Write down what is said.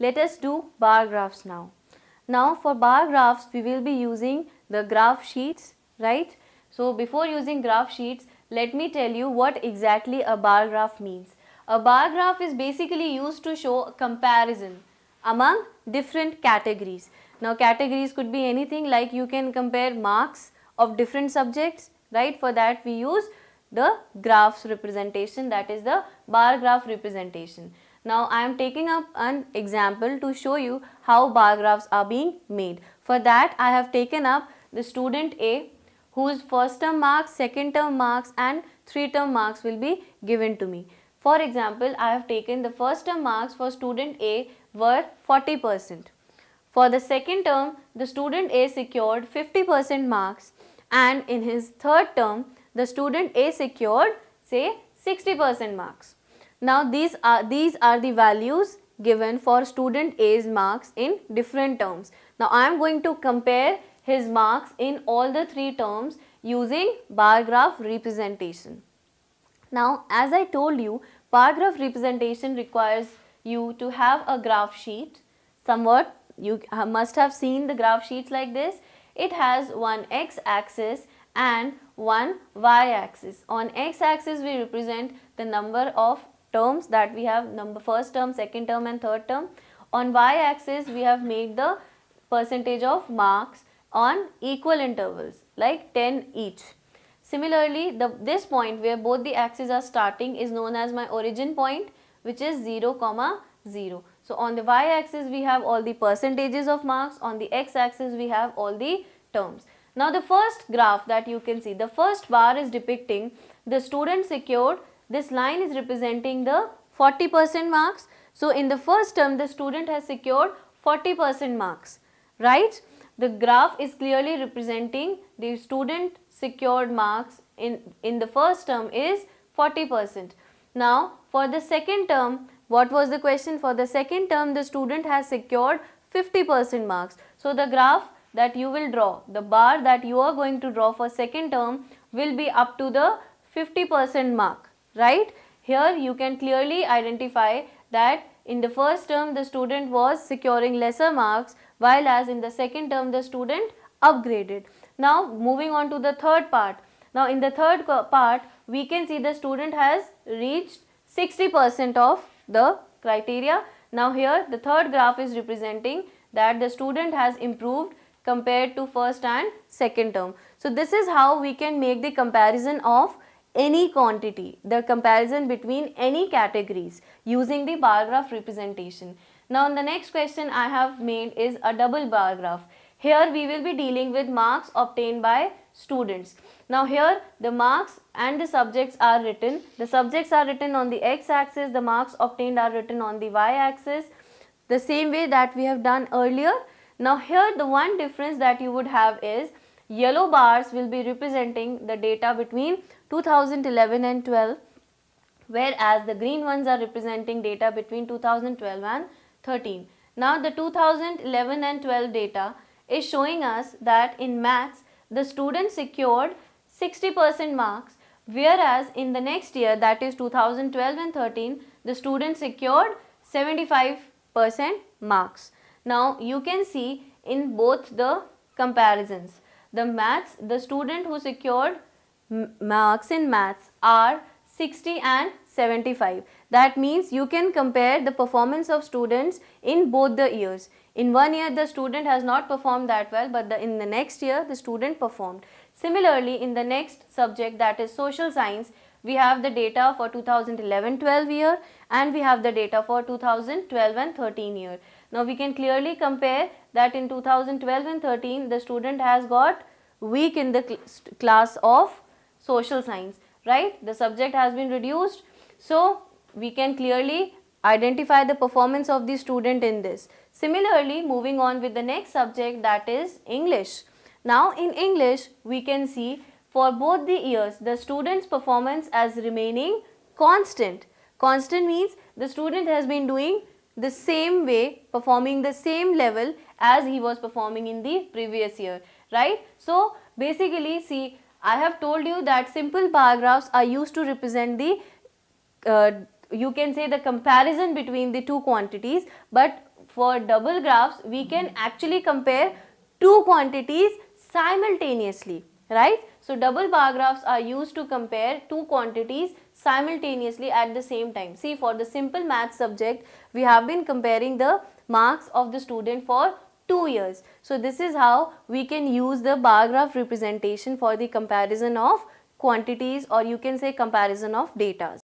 Let us do bar graphs now. Now for bar graphs we will be using the graph sheets, right? So before using graph sheets, let me tell you what exactly a bar graph means. A bar graph is basically used to show a comparison among different categories. Now categories could be anything, like you can compare marks of different subjects, right? For that we use the graphs representation, that is the bar graph representation. Now I am taking up an example to show you how bar graphs are being made. For that I have taken up the student A, whose first term marks, second term marks and 3 term marks will be given to me. For example, I have taken the first term marks for student A were 40%. For the second term, the student A secured 50% marks, and in his third term, the student A secured say 60% marks. Now these are the values given for student A's marks in different terms. Now I am going to compare his marks in all the 3 terms using bar graph representation. Now as I told you, bar graph representation requires you to have a graph sheet. Somewhat you must have seen the graph sheets like this. It has one x axis and one y axis. On x axis we represent the number of terms that we have, number first term, second term and third term. On y axis we have made the percentage of marks on equal intervals like 10 each. Similarly, this point where both the axes are starting is known as my origin point, which is 0, 0. So on the y axis we have all the percentages of marks, on the x axis we have all the terms. Now the first graph that you can see, the first bar is depicting the student secured, this line is representing the 40% marks. So in the first term the student has secured 40% marks, right? The graph is clearly representing the student secured marks in the first term is 40%. Now for the second term, what was the question? For the second term the student has secured 50% marks. So the graph that you will draw, the bar that you are going to draw for second term will be up to the 50% mark, right? Here you can clearly identify that in the first term the student was securing lesser marks, while as in the second term the student upgraded. Now moving on to the third part. Now in the third part we can see the student has reached 60% of the criteria. Now here the third graph is representing that the student has improved compared to first and second term. So this is how we can make the comparison of any quantity, the comparison between any categories using the bar graph representation. Now the next question I have made is a double bar graph. Here we will be dealing with marks obtained by students. Now here the marks and the subjects are written. The subjects are written on the x axis, the marks obtained are written on the y axis, the same way that we have done earlier. Now here the one difference that you would have is yellow bars will be representing the data between 2011 and 12, whereas the green ones are representing data between 2012 and 13. Now the 2011 and 12 data is showing us that in maths the student secured 60% marks, whereas in the next year, that is 2012 and 13, the student secured 75% marks. Now you can see in both the comparisons, the maths, the student who secured marks in maths are 60 and 75. That means you can compare the performance of students in both the years. In one year the student has not performed that well, but in the next year the student performed. Similarly, in the next subject, that is social science, we have the data for 2011-12 year and we have the data for 2012 and 13 year. Now we can clearly compare that in 2012 and 13 the student has got weak in the class of social science, right? The subject has been reduced, so we can clearly identify the performance of the student in this. Similarly, moving on with the next subject, that is English. Now in English we can see for both the years the student's performance as remaining constant. Constant means the student has been doing the same way, performing the same level as he was performing in the previous year, right? So basically, see, I have told you that simple bar graphs are used to represent the you can say the comparison between the two quantities, but for double graphs, we can actually compare two quantities simultaneously, right? So double bar graphs are used to compare two quantities simultaneously at the same time. See, for the simple math subject, we have been comparing the marks of the student for 2 years. So this is how we can use the bar graph representation for the comparison of quantities, or you can say comparison of data.